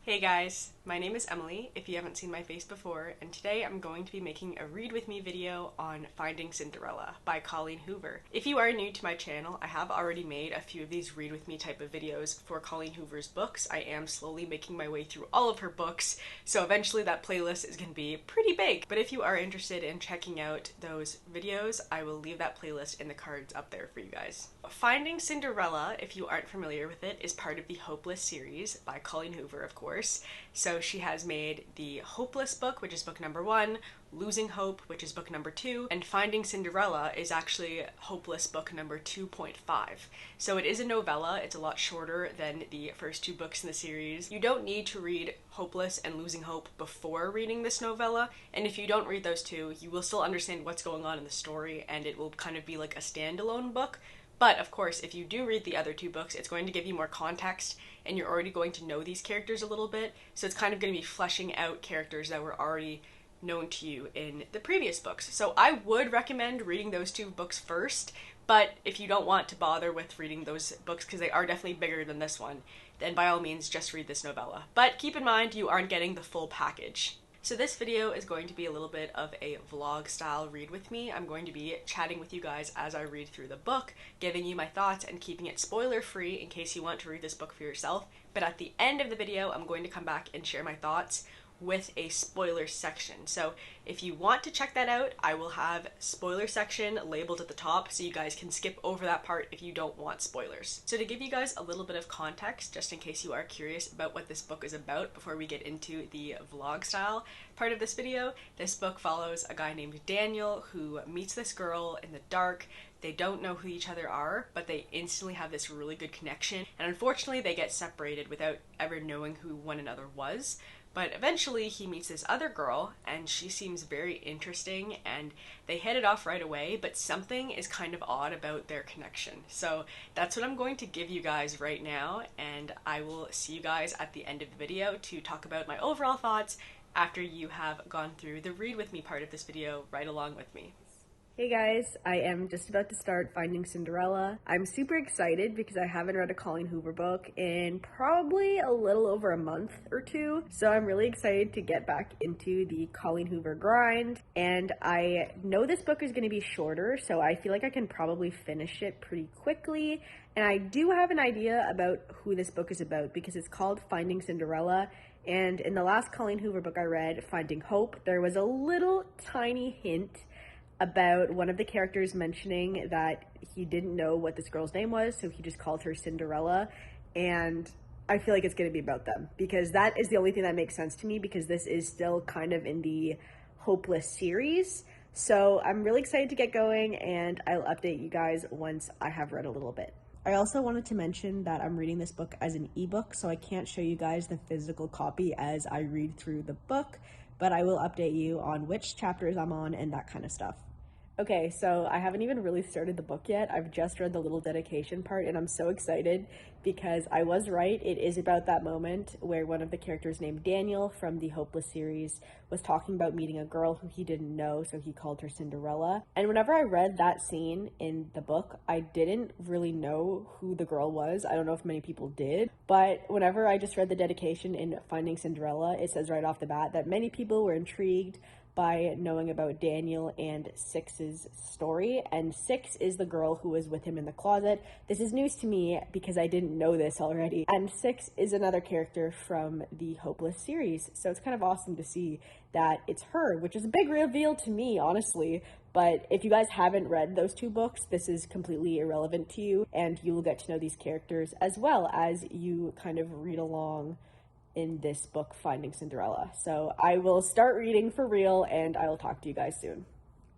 Hey guys, my name is Emily, if you haven't seen my face before, and today I'm going to be making a read with me video on Finding Cinderella by Colleen Hoover. If you are new to my channel, I have already made a few of these read with me type of videos for Colleen Hoover's books. I am slowly making my way through all of her books, so eventually that playlist is going to be pretty big. But if you are interested in checking out those videos, I will leave that playlist in the cards up there for you guys. Finding Cinderella, if you aren't familiar with it, is part of the Hopeless series by Colleen Hoover, of course. So she has made the Hopeless book, which is book number 1, Losing Hope, which is book number 2, and Finding Cinderella is actually Hopeless book number 2.5. So it is a novella. It's a lot shorter than the first 2 books in the series. You don't need to read Hopeless and Losing Hope before reading this novella, and if you don't read those 2, you will still understand what's going on in the story, and it will kind of be like a standalone book. But of course, if you do read the other 2 books, it's going to give you more context, and you're already going to know these characters a little bit, so it's kind of going to be fleshing out characters that were already known to you in the previous books. So I would recommend reading those 2 books first, but if you don't want to bother with reading those books because they are definitely bigger than this one, then by all means just read this novella. But keep in mind, you aren't getting the full package. So this video is going to be a little bit of a vlog style read with me. I'm going to be chatting with you guys as I read through the book, giving you my thoughts and keeping it spoiler free in case you want to read this book for yourself. But at the end of the video, I'm going to come back and share my thoughts with a spoiler section. So if you want to check that out, I will have spoiler section labeled at the top so you guys can skip over that part if you don't want spoilers. So to give you guys a little bit of context, just in case you are curious about what this book is about before we get into the vlog style part of this video, this book follows a guy named Daniel who meets this girl in the dark. They don't know who each other are, but they instantly have this really good connection, and unfortunately they get separated without ever knowing who one another was. But eventually he meets this other girl, and she seems very interesting, and they hit it off right away, but something is kind of odd about their connection. So that's what I'm going to give you guys right now, and I will see you guys at the end of the video to talk about my overall thoughts after you have gone through the read with me part of this video right along with me. Hey guys, I am just about to start Finding Cinderella. I'm super excited because I haven't read a Colleen Hoover book in probably a little over a month or 2. So I'm really excited to get back into the Colleen Hoover grind. And I know this book is going to be shorter, so I feel like I can probably finish it pretty quickly. And I do have an idea about who this book is about because it's called Finding Cinderella. And in the last Colleen Hoover book I read, Finding Hope, there was a little tiny hint about one of the characters mentioning that he didn't know what this girl's name was, so he just called her Cinderella, and I feel like it's going to be about them, because that is the only thing that makes sense to me, because this is still kind of in the Hopeless series. So I'm really excited to get going, and I'll update you guys once I have read a little bit. I also wanted to mention that I'm reading this book as an ebook, so I can't show you guys the physical copy as I read through the book, but I will update you on which chapters I'm on and that kind of stuff. Okay, so I haven't even really started the book yet. I've just read the little dedication part, and I'm so excited because I was right. It is about that moment where one of the characters named Daniel from the Hopeless series was talking about meeting a girl who he didn't know, so he called her Cinderella. And whenever I read that scene in the book, I didn't really know who the girl was. I don't know if many people did, but whenever I just read the dedication in Finding Cinderella, it says right off the bat that many people were intrigued by knowing about Daniel and Six's story, and Six is the girl who was with him in the closet. This is news to me because I didn't know this already, and Six is another character from the Hopeless series, so it's kind of awesome to see that it's her, which is a big reveal to me, honestly. But if you guys haven't read those 2 books, this is completely irrelevant to you, and you will get to know these characters as well as you kind of read along in this book, Finding Cinderella. So I will start reading for real, and I will talk to you guys soon.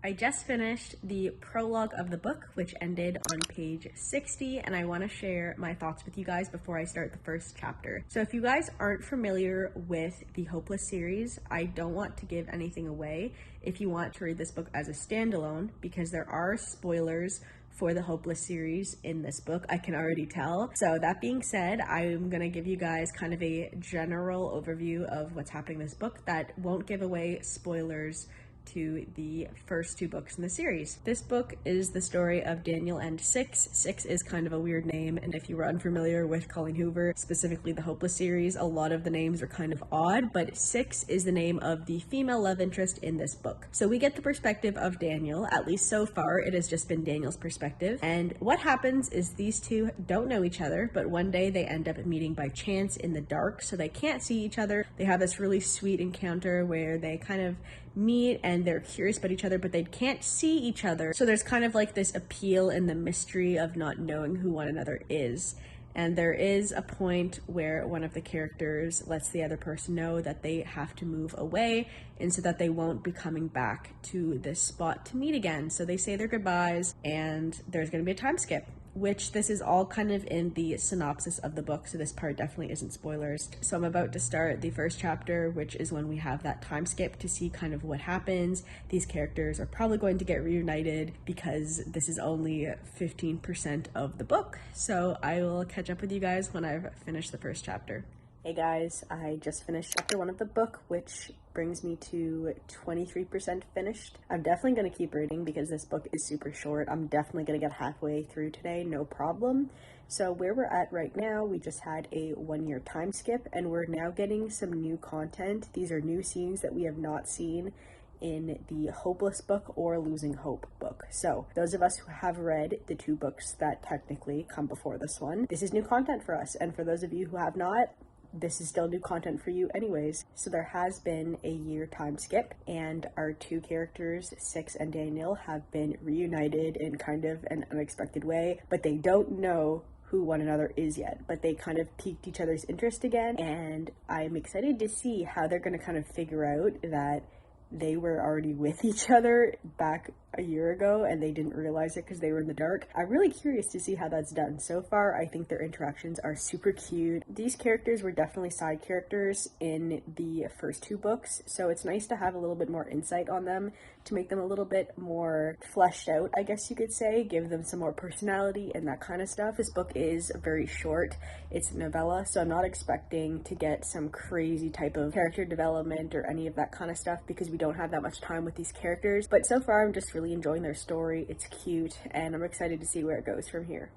I just finished the prologue of the book, which ended on page 60, and I want to share my thoughts with you guys before I start the first chapter. So if you guys aren't familiar with the Hopeless series, I don't want to give anything away if you want to read this book as a standalone, because there are spoilers for the Hopeless series in this book, I can already tell. So that being said, I'm gonna give you guys kind of a general overview of what's happening in this book that won't give away spoilers to the first 2 books in the series. This book is the story of Daniel and Six. Six is kind of a weird name, and if you were unfamiliar with Colleen Hoover, specifically the Hopeless series, a lot of the names are kind of odd, but Six is the name of the female love interest in this book. So we get the perspective of Daniel, at least so far it has just been Daniel's perspective, and what happens is these two don't know each other, but one day they end up meeting by chance in the dark, so they can't see each other. They have this really sweet encounter where they kind of meet and they're curious about each other, but they can't see each other. So there's kind of like this appeal in the mystery of not knowing who one another is. And there is a point where one of the characters lets the other person know that they have to move away, and so that they won't be coming back to this spot to meet again. So they say their goodbyes, and there's going to be a time skip, which this is all kind of in the synopsis of the book, so this part definitely isn't spoilers. So I'm about to start the first chapter, which is when we have that time skip to see kind of what happens. These characters are probably going to get reunited because this is only 15% of the book. So I will catch up with you guys when I've finished the first chapter. Hey guys, I just finished chapter 1 of the book, which brings me to 23% finished. I'm definitely going to keep reading because this book is super short. I'm definitely going to get halfway through today, no problem. So where we're at right now, we just had a 1-year time skip, and we're now getting some new content. These are new scenes that we have not seen in the Hopeless book or Losing Hope book. So those of us who have read the 2 books that technically come before this one, this is new content for us. And for those of you who have not, this is still new content for you anyways. So there has been a year time skip, and our 2 characters, Six and Daniel, have been reunited in kind of an unexpected way, but they don't know who one another is yet, but they kind of piqued each other's interest again, and I'm excited to see how they're going to kind of figure out that they were already with each other back a year ago and they didn't realize it because they were in the dark. I'm really curious to see how that's done. So far, I think their interactions are super cute. These characters were definitely side characters in the first 2 books, so it's nice to have a little bit more insight on them to make them a little bit more fleshed out, I guess you could say, give them some more personality and that kind of stuff. This book is very short. It's a novella, so I'm not expecting to get some crazy type of character development or any of that kind of stuff because we don't have that much time with these characters. But so far, I'm just really enjoying their story. It's cute, and I'm excited to see where it goes from here.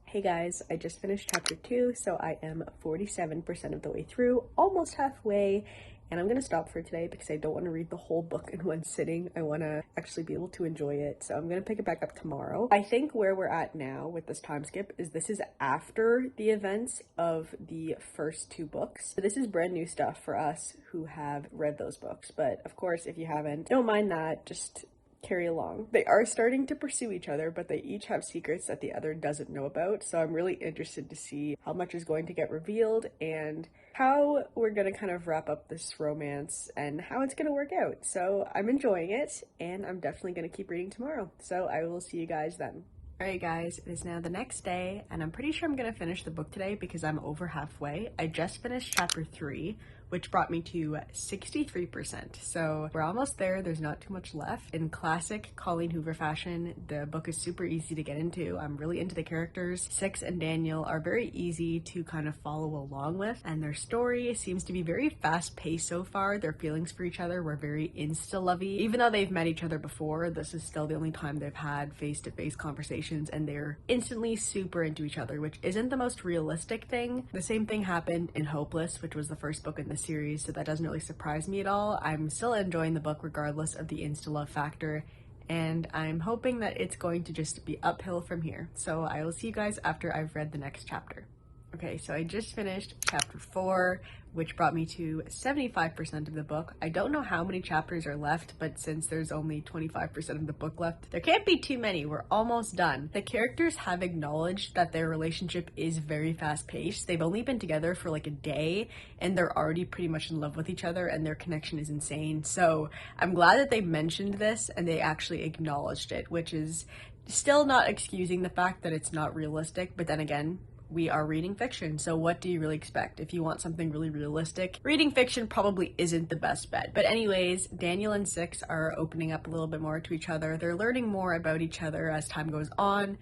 Hey guys, I just finished chapter 2, so I am 47% of the way through, almost halfway, and I'm going to stop for today because I don't want to read the whole book in one sitting. I want to actually be able to enjoy it, so I'm going to pick it back up tomorrow. I think where we're at now with this time skip is this is after the events of the first 2 books. So this is brand new stuff for us who have read those books, but of course, if you haven't, don't mind that, just carry along. They are starting to pursue each other, but they each have secrets that the other doesn't know about, so I'm really interested to see how much is going to get revealed and how we're going to kind of wrap up this romance and how it's going to work out. So I'm enjoying it, and I'm definitely going to keep reading tomorrow, so I will see you guys then. Alright guys, it is now the next day, and I'm pretty sure I'm going to finish the book today because I'm over halfway. I just finished chapter 3, which brought me to 63%. So we're almost there, there's not too much left. In classic Colleen Hoover fashion, the book is super easy to get into. I'm really into the characters. Six and Daniel are very easy to kind of follow along with, and their story seems to be very fast-paced so far. Their feelings for each other were very insta-lovey. Even though they've met each other before, this is still the only time they've had face-to-face conversations, and they're instantly super into each other, which isn't the most realistic thing. The same thing happened in Hopeless, which was the first book in the series, so that doesn't really surprise me at all. I'm still enjoying the book regardless of the insta-love factor, and I'm hoping that it's going to just be uphill from here. So I will see you guys after I've read the next chapter. Okay, so I just finished chapter 4, which brought me to 75% of the book. I don't know how many chapters are left, but since there's only 25% of the book left, there can't be too many. We're almost done. The characters have acknowledged that their relationship is very fast-paced. They've only been together for like a day, and they're already pretty much in love with each other, and their connection is insane. So I'm glad that they mentioned this, and they actually acknowledged it, which is still not excusing the fact that it's not realistic, but then again, we are reading fiction, so what do you really expect? If you want something really realistic, reading fiction probably isn't the best bet. But anyways, Daniel and Six are opening up a little bit more to each other. They're learning more about each other as time goes on,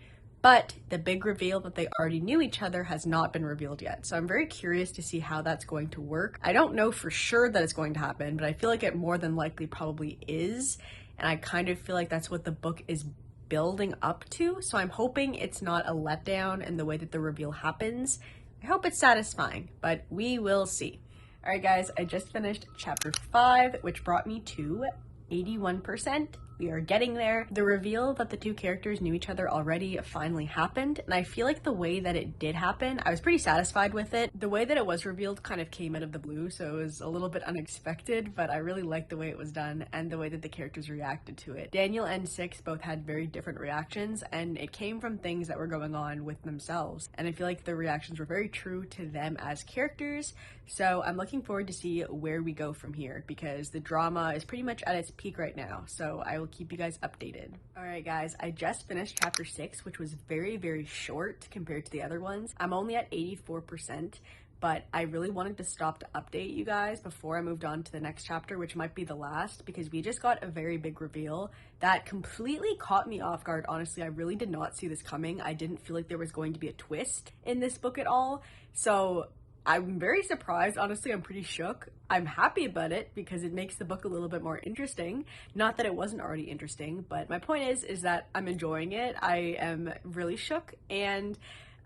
but the big reveal that they already knew each other has not been revealed yet. So I'm very curious to see how that's going to work. I don't know for sure that it's going to happen, but I feel like it more than likely probably is. And I kind of feel like that's what the book is building up to. So I'm hoping it's not a letdown in the way that the reveal happens. I hope it's satisfying, but we will see. All right, guys, I just finished chapter 5, which brought me to 81%. We are getting there. The reveal that the two characters knew each other already finally happened, and I feel like the way that it did happen, I was pretty satisfied with it. The way that it was revealed kind of came out of the blue, so it was a little bit unexpected, but I really liked the way it was done and the way that the characters reacted to it. Daniel and Six both had very different reactions, and it came from things that were going on with themselves, and I feel like the reactions were very true to them as characters, so I'm looking forward to see where we go from here, because the drama is pretty much at its peak right now, so I will keep you guys updated. Alright guys, I just finished chapter 6, which was very short compared to the other ones. I'm only at 84%, but I really wanted to stop to update you guys before I moved on to the next chapter, which might be the last, because we just got a very big reveal that completely caught me off guard. Honestly, I really did not see this coming. I didn't feel like there was going to be a twist in this book at all, so I'm very surprised. Honestly, I'm pretty shook. I'm happy about it because it makes the book a little bit more interesting. Not that it wasn't already interesting, but my point is that I'm enjoying it. I am really shook, and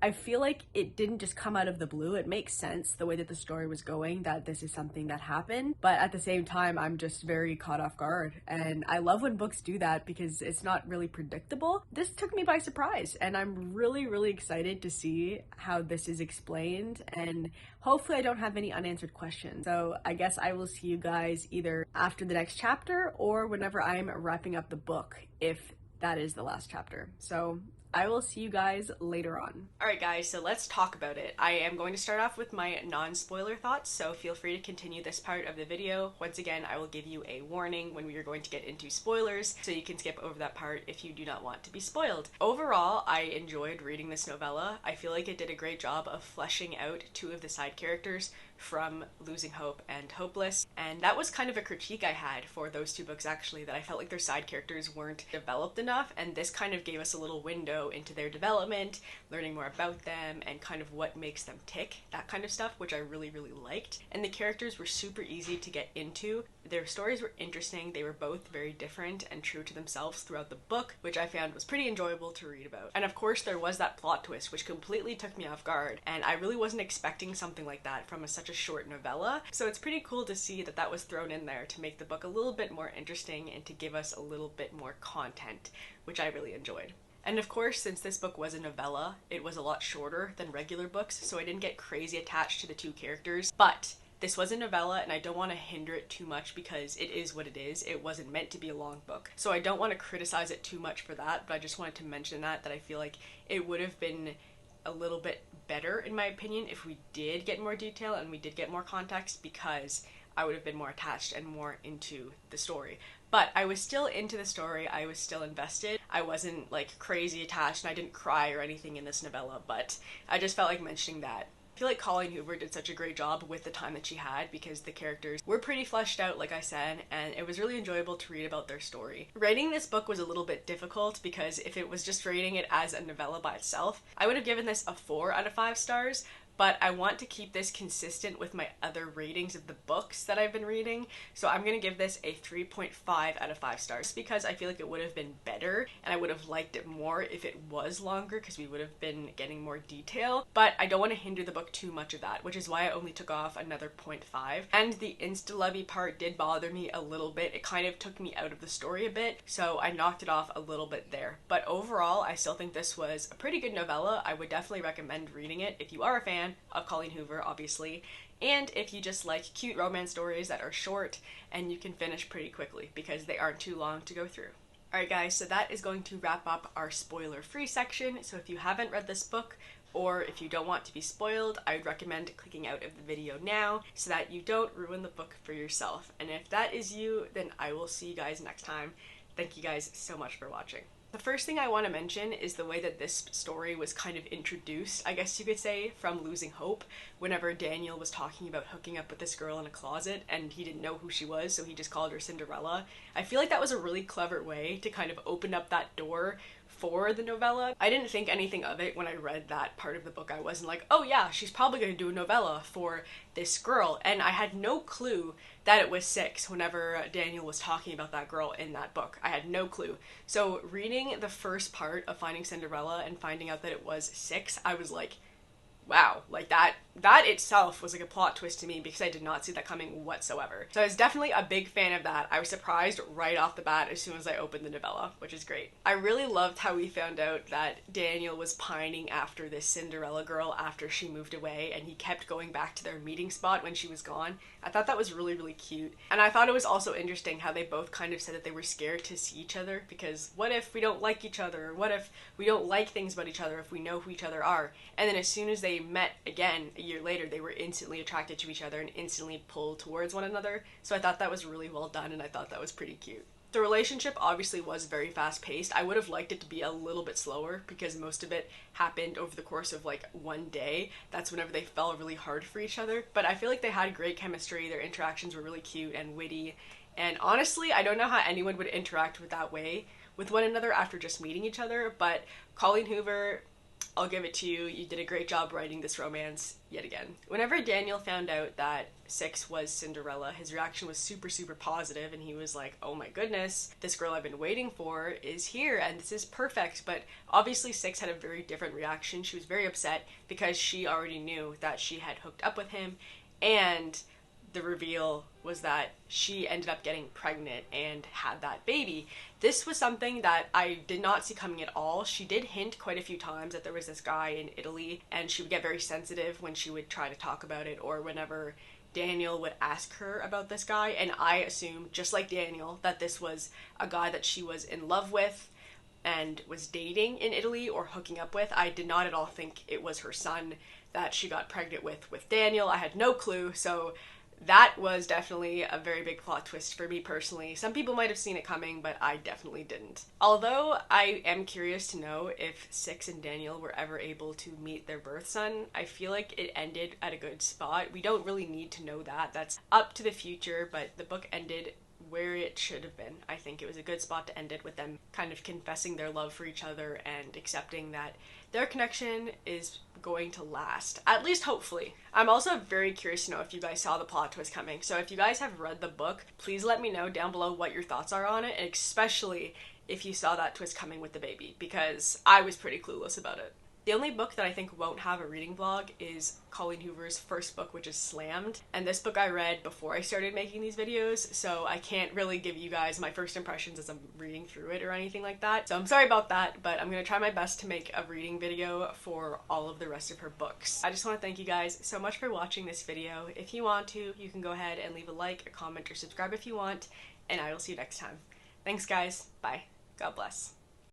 I feel like it didn't just come out of the blue. It makes sense the way that the story was going, that this is something that happened, but at the same time, I'm just very caught off guard, and I love when books do that because it's not really predictable. This took me by surprise, and I'm really excited to see how this is explained, and hopefully I don't have any unanswered questions. So I guess I will see you guys either after the next chapter or whenever I'm wrapping up the book, if that is the last chapter. So I will see you guys later on. Alright guys, so let's talk about it. I am going to start off with my non-spoiler thoughts, so feel free to continue this part of the video. Once again, I will give you a warning when we are going to get into spoilers, so you can skip over that part if you do not want to be spoiled. Overall, I enjoyed reading this novella. I feel like it did a great job of fleshing out two of the side characters from Losing Hope and Hopeless, and that was kind of a critique I had for those two books actually, that I felt like their side characters weren't developed enough, and this kind of gave us a little window into their development, learning more about them and kind of what makes them tick, that kind of stuff, which I really liked. And the characters were super easy to get into. Their stories were interesting. They were both very different and true to themselves throughout the book, which I found was pretty enjoyable to read about. And of course there was that plot twist which completely took me off guard, and I really wasn't expecting something like that from such a short novella, so it's pretty cool to see that that was thrown in there to make the book a little bit more interesting and to give us a little bit more content, which I really enjoyed. And of course, since this book was a novella, it was a lot shorter than regular books, so I didn't get crazy attached to the two characters, but this was a novella and I don't want to hinder it too much because it is what it is. It wasn't meant to be a long book, so I don't want to criticize it too much for that, but I just wanted to mention that I feel like it would have been a little bit better, in my opinion, if we did get more detail and we did get more context, because I would have been more attached and more into the story. But I was still into the story, I was still invested. I wasn't like crazy attached and I didn't cry or anything in this novella, but I just felt like mentioning that. I feel like Colleen Hoover did such a great job with the time that she had because the characters were pretty fleshed out, like I said, and it was really enjoyable to read about their story. Rating this book was a little bit difficult because if it was just rating it as a novella by itself, I would have given this a 4 out of 5 stars, but I want to keep this consistent with my other ratings of the books that I've been reading, so I'm going to give this a 3.5 out of 5 stars because I feel like it would have been better and I would have liked it more if it was longer because we would have been getting more detail, but I don't want to hinder the book too much of that, which is why I only took off another 0.5. And the insta-lovey part did bother me a little bit. It kind of took me out of the story a bit, so I knocked it off a little bit there. But overall, I still think this was a pretty good novella. I would definitely recommend reading it if you are a fan of Colleen Hoover, obviously, and if you just like cute romance stories that are short and you can finish pretty quickly because they aren't too long to go through. Alright guys, so that is going to wrap up our spoiler-free section, so if you haven't read this book, or if you don't want to be spoiled, I would recommend clicking out of the video now so that you don't ruin the book for yourself. And if that is you, then I will see you guys next time. Thank you guys so much for watching. The first thing I want to mention is the way that this story was kind of introduced, I guess you could say, from Losing Hope, whenever Daniel was talking about hooking up with this girl in a closet and he didn't know who she was, so he just called her Cinderella. I feel like that was a really clever way to kind of open up that door for the novella. I didn't think anything of it when I read that part of the book. I wasn't like, oh yeah, she's probably going to do a novella for this girl. And I had no clue that it was Six whenever Daniel was talking about that girl in that book. I had no clue. So reading the first part of Finding Cinderella and finding out that it was Six, I was like, wow, like that itself was like a plot twist to me because I did not see that coming whatsoever. So I was definitely a big fan of that. I was surprised right off the bat as soon as I opened the novella, which is great. I really loved how we found out that Daniel was pining after this Cinderella girl after she moved away, and he kept going back to their meeting spot when she was gone. I thought that was really, really cute. And I thought it was also interesting how they both kind of said that they were scared to see each other because what if we don't like each other? Or what if we don't like things about each other if we know who each other are? And then as soon as they met again a year later, they were instantly attracted to each other and instantly pulled towards one another. So I thought that was really well done, and I thought that was pretty cute. The relationship obviously was very fast paced. I would have liked it to be a little bit slower because most of it happened over the course of like one day. That's whenever they fell really hard for each other. But I feel like they had great chemistry. Their interactions were really cute and witty. And honestly, I don't know how anyone would interact with that way with one another after just meeting each other. But Colleen Hoover, I'll give it to you. You did a great job writing this romance yet again. Whenever Daniel found out that Six was Cinderella, his reaction was super, super positive, and he was like, oh my goodness, this girl I've been waiting for is here, and this is perfect. But obviously Six had a very different reaction. She was very upset because she already knew that she had hooked up with him, and the reveal was that she ended up getting pregnant and had that baby. This was something that I did not see coming at all. She did hint quite a few times that there was this guy in Italy, and she would get very sensitive when she would try to talk about it, or whenever Daniel would ask her about this guy, and I assumed, just like Daniel, that this was a guy that she was in love with and was dating in Italy or hooking up with. I did not at all think it was her son that she got pregnant with Daniel. I had no clue, so that was definitely a very big plot twist for me personally. Some people might have seen it coming, but I definitely didn't. Although I am curious to know if Six and Daniel were ever able to meet their birth son, I feel like it ended at a good spot. We don't really need to know that. That's up to the future, but the book ended where it should have been. I think it was a good spot to end it, with them kind of confessing their love for each other and accepting that their connection is going to last, at least hopefully. I'm also very curious to know if you guys saw the plot twist coming. So if you guys have read the book, please let me know down below what your thoughts are on it, and especially if you saw that twist coming with the baby, because I was pretty clueless about it. The only book that I think won't have a reading vlog is Colleen Hoover's first book, which is Slammed. And this book I read before I started making these videos, so I can't really give you guys my first impressions as I'm reading through it or anything like that. So I'm sorry about that, but I'm gonna try my best to make a reading video for all of the rest of her books. I just want to thank you guys so much for watching this video. If you want to, you can go ahead and leave a like, a comment, or subscribe if you want, and I will see you next time. Thanks guys, bye. God bless.